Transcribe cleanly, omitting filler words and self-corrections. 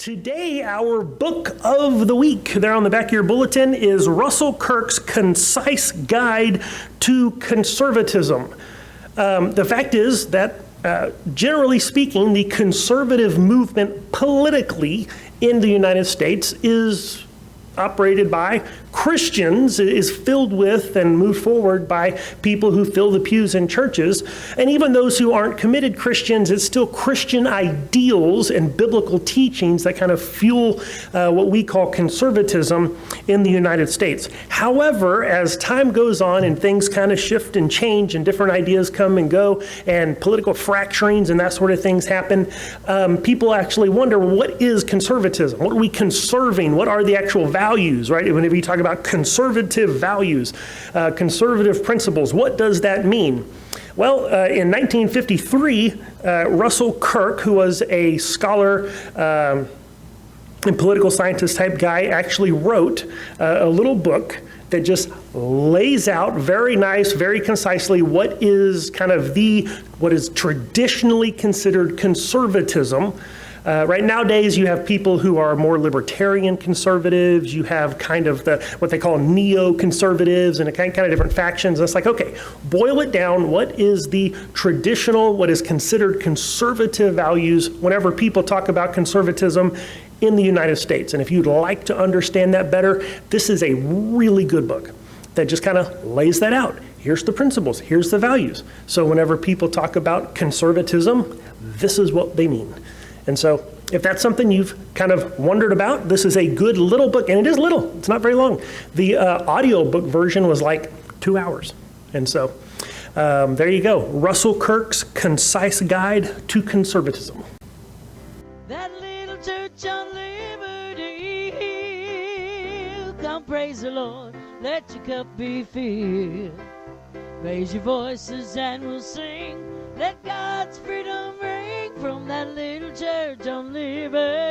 Today, our book of the week, there on the back of your bulletin, is Russell Kirk's Concise Guide to Conservatism. The fact is that, generally speaking, the conservative movement politically in the United States is operated by Christians, is filled with and moved forward by people who fill the pews in churches. And even those who aren't committed Christians, it's still Christian ideals and biblical teachings that kind of fuel what we call conservatism in the United States. However, as time goes on and things kind of shift and change and different ideas come and go and political fracturings and that sort of things happen, people actually wonder, what is conservatism? What are we conserving? What are the actual values, right? Whenever you talk about conservative values, conservative principles, what does that mean? Well, in 1953, Russell Kirk, who was a scholar and political scientist type guy, actually wrote a little book that just lays out very nice, very concisely what is kind of what is traditionally considered conservatism. Right nowadays, you have people who are more libertarian conservatives. You have kind of what they call neo-conservatives and kind of different factions. And it's like, okay, boil it down. What is the traditional, what is considered conservative values whenever people talk about conservatism in the United States? And if you'd like to understand that better, this is a really good book that just kind of lays that out. Here's the principles. Here's the values. So whenever people talk about conservatism, this is what they mean. And so if that's something you've kind of wondered about, this is a good little book, and it is little. It's not very long. The audiobook version was like 2 hours. And so there you go. Russell Kirk's Concise Guide to Conservatism. That little church on Liberty Hill, come praise the Lord, let your cup be filled. Raise your voices and we'll sing, let God's freedom ring from that little church on Liberty.